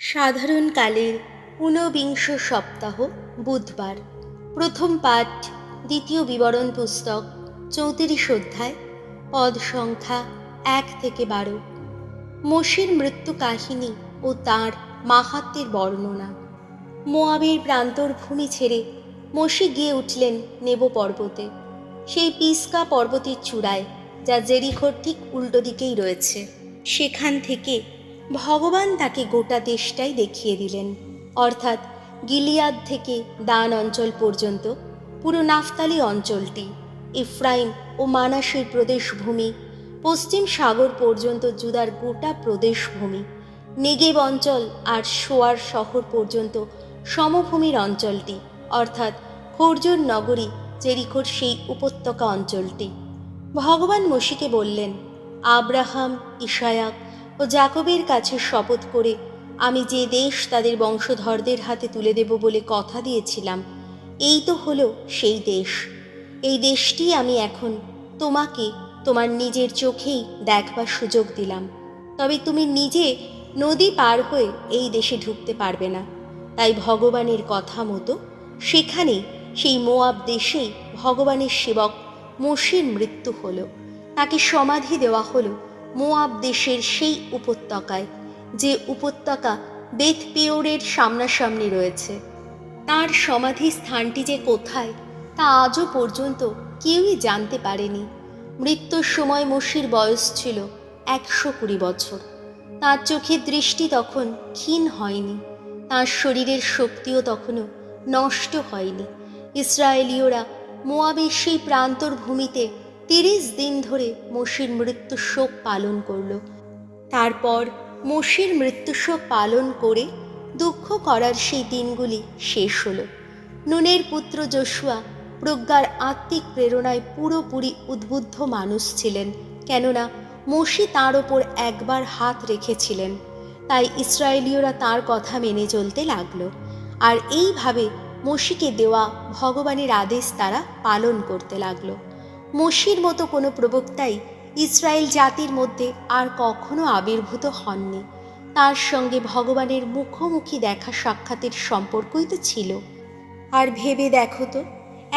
সাধারণকালের ঊনবিংশ সপ্তাহ বুধবার। প্রথম পাঠ, দ্বিতীয় বিবরণ পুস্তক, 34 অধ্যায়, পদ সংখ্যা 1 থেকে 12। মোশির মৃত্যু কাহিনী ও তাঁর মাহাত্ম্যের বর্ণনা। মোয়াবের প্রান্তর ভূমি ছেড়ে মোশি গিয়ে উঠলেন নেবো পর্বতে, সেই পিসকা পর্বতের চূড়ায়, যা জেরিখোর ঠিক উল্টো দিকেই রয়েছে। সেখান থেকে ভগবান তাকে গোটা দেশটাই দেখিয়ে দিলেন, অর্থাৎ গিলিয়াদ থেকে দান অঞ্চল পর্যন্ত পুরো নাফতালি অঞ্চলটি, ইফ্রাইম ও মানাসের প্রদেশভূমি, পশ্চিম সাগর পর্যন্ত জুদার গোটা প্রদেশভূমি, নেগেব অঞ্চল আর শোয়ার শহর পর্যন্ত সমভূমির অঞ্চলটি, অর্থাৎ খর্জুর নগরী জেরিখোর সেই উপত্যকা অঞ্চলটি। ভগবান মোশিকে বললেন, আব্রাহাম, ইসায়াক ও যাকবের কাছে শপথ করে আমি যে দেশ তাদের বংশধরদের হাতে তুলে দেব বলে কথা দিয়েছিলাম, এই তো হলো সেই দেশ। এই দেশটি আমি এখন তোমাকে তোমার নিজের চোখেই দেখবার সুযোগ দিলাম, তবে তুমি নিজে নদী পার হয়ে এই দেশে ঢুকতে পারবে না। তাই ভগবানের কথা মতো সেখানে সেই মোয়াব দেশেই ভগবানের সেবক মোশির মৃত্যু হলো। তাকে সমাধি দেওয়া হলো মোয়াব দেশের সেই উপত্যকায়, যে উপত্যকা বেথ পেওরের সামনাসামনি রয়েছে। তার সমাধি স্থানটি যে কোথায় তা আজও পর্যন্ত কেউই জানতে পারেনি। মৃত্যুর সময় মোশির বয়স ছিল 120 বছর। তাঁর চোখের দৃষ্টি তখন ক্ষীণ হয়নি, তাঁর শরীরের শক্তিও তখনও নষ্ট হয়নি। ইসরায়েলীয়রা মোয়াবের সেই প্রান্তর ভূমিতে 30 দিন ধরে মোশির মৃত্যু শোক পালন করল। তারপর মোশির মৃত্যু শোক পালন করে দুঃখ করার সেই দিনগুলি শেষ হলো। নুনের পুত্র যোশুয়া প্রজ্ঞার আত্মিক প্রেরণায় পুরোপুরি উদ্বুদ্ধ মানুষ ছিলেন, কেননা মোশি তাঁর ওপর একবার হাত রেখেছিলেন। তাই ইসরায়েলীয়রা তাঁর কথা মেনে চলতে লাগলো, আর এইভাবে মোশিকে দেওয়া ভগবানের আদেশ তারা পালন করতে লাগলো। মোশির মতো কোনো প্রবক্তাই ইসরায়েল জাতির মধ্যে আর কখনো আবির্ভূত হননি। তার সঙ্গে ভগবানের মুখোমুখি দেখা সাক্ষাতের সম্পর্কই তো ছিল। আর ভেবে দেখো তো,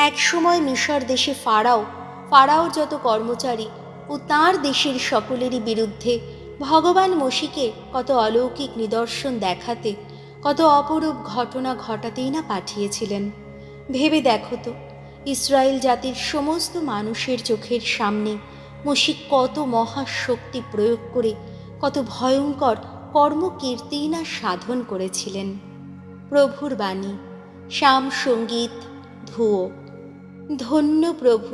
এক সময় মিশর দেশে ফারাওর যত কর্মচারী ও তাঁর দেশের সকলেরই বিরুদ্ধে ভগবান মোশিকে কত অলৌকিক নিদর্শন দেখাতে, কত অপরূপ ঘটনা ঘটাতেই না পাঠিয়েছিলেন। ভেবে দেখো তো, ইসরায়েল জাতির সমস্ত মানুষের চোখের সামনে মোশি কত মহাশক্তি প্রয়োগ করে কত ভয়ঙ্কর কর্মকীর্তি না সাধন করেছিলেন। প্রভুর বাণী, শ্যাম সঙ্গীত, ধুয়ো। ধন্য প্রভু,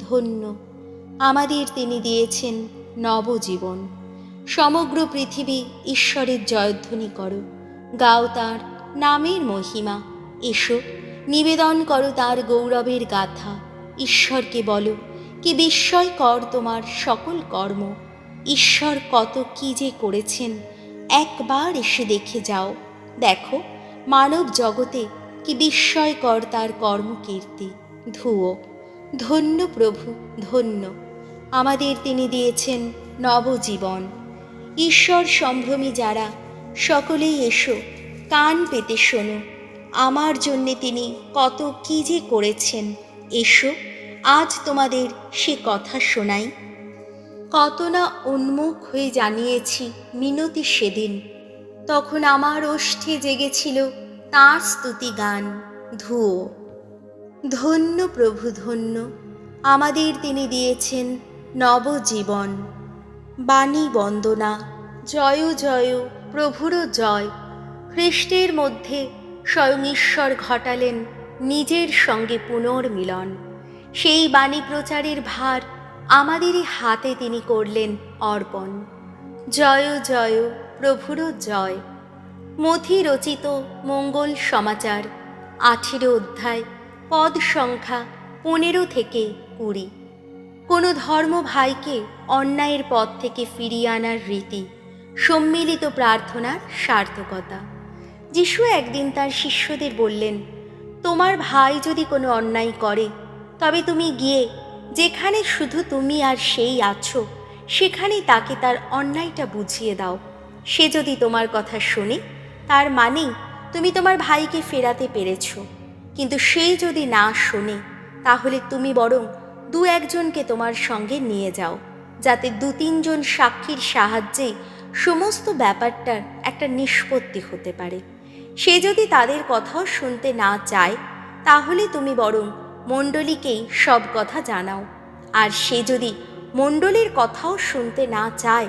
ধন্য, আমাদের তিনি দিয়েছেন নবজীবন। সমগ্র পৃথিবী ঈশ্বরের জয়ধ্বনি করো, গাও তাঁর নামের মহিমা। এসো, নিবেদন করো তাঁর গৌরবের গাথা। ঈশ্বরকে বলো, কি বিস্ময়কর তোমার সকল কর্ম। ঈশ্বর কত কি যে করেছেন, একবার এসে দেখে যাও। দেখো, মানব জগতে কি বিস্ময়কর তার কর্মকীর্তি। ধুয়ো। ধন্য প্রভু, ধন্য, আমাদের তিনি দিয়েছেন নবজীবন। ঈশ্বর সম্ভ্রমী যারা, সকলেই এসো, কান পেতে শোনো, আমার জন্যে তিনি কত কি যে করেছেন। এসো, আজ তোমাদের সে কথা শোনাই। কত না উন্মুখ হয়ে জানিয়েছি মিনতি সেদিন, তখন আমার ওষ্ঠে জেগেছিল তাঁর স্তুতি গান। ধুয়ো। ধন্য প্রভু, ধন্য, আমাদের তিনি দিয়েছেন নবজীবন। বাণী বন্দনা। জয় জয়, প্রভুরও জয়। খ্রিস্টের মধ্যে স্বয়ং ঈশ্বর ঘটালেন নিজের সঙ্গে পুনর্মিলন। সেই বাণী প্রচারের ভার আমাদেরই হাতে তিনি করলেন অর্পণ। জয় জয়, প্রভুরও জয়। মথি রচিত মঙ্গল সমাচার, 18 অধ্যায়, পদ সংখ্যা 15 থেকে 20। কোনো ধর্ম ভাইকে অন্যায়ের পথ থেকে ফিরিয়ে আনার রীতি, সম্মিলিত প্রার্থনার সার্থকতা। যিশু একদিন তার শিষ্যদের বললেন, তোমার ভাই যদি কোনো অন্যায় করে, তবে তুমি গিয়ে যেখানে শুধু তুমি আর সেই আছো, সেখানেই তাকে তার অন্যায়টা বুঝিয়ে দাও। সে যদি তোমার কথা শোনে, তার মানে তুমি তোমার ভাইকে ফেরাতে পেরেছ। কিন্তু সে যদি না শোনে, তাহলে তুমি বরং দু একজনকে তোমার সঙ্গে নিয়ে যাও, যাতে দু তিনজন সাক্ষীর সাহায্যে সমস্ত ব্যাপারটার একটা নিষ্পত্তি হতে পারে। সে যদি তাদের কথাও শুনতে না চায়, তাহলে তুমি বরং মণ্ডলীকেই সব কথা জানাও। আর সে যদি মণ্ডলীর কথাও শুনতে না চায়,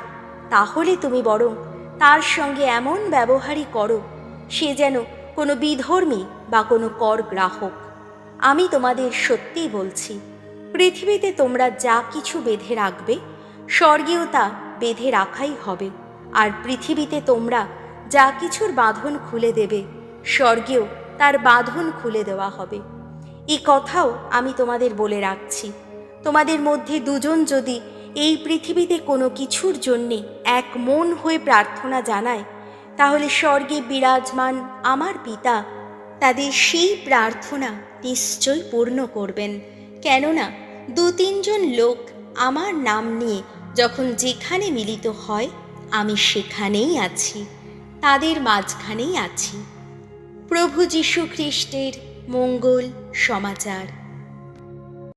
তাহলে তুমি বরং তার সঙ্গে এমন ব্যবহারই করো সে যেন কোনো বিধর্মী বা কোনো কর গ্রাহক। আমি তোমাদের সত্যিই বলছি, পৃথিবীতে তোমরা যা কিছু বেঁধে রাখবে, স্বর্গেও তা বেঁধে রাখাই হবে। আর পৃথিবীতে তোমরা যা কিছুর বাঁধন খুলে দেবে, স্বর্গেও তার বাঁধন খুলে দেওয়া হবে। এই কথাও আমি তোমাদের বলে রাখছি, তোমাদের মধ্যে দুজন যদি এই পৃথিবীতে কোনো কিছুর জন্যে এক মন হয়ে প্রার্থনা জানায়, তাহলে স্বর্গে বিরাজমান আমার পিতা তাদের সেই প্রার্থনা নিশ্চয় পূর্ণ করবেন। কেননা দু তিনজন লোক আমার নাম নিয়ে যখন যেখানে মিলিত হয়, আমি সেখানেই আছি, তাদের মাঝখানেই আছি। প্রভু যীশু খ্রিস্টের মঙ্গল সমাচার।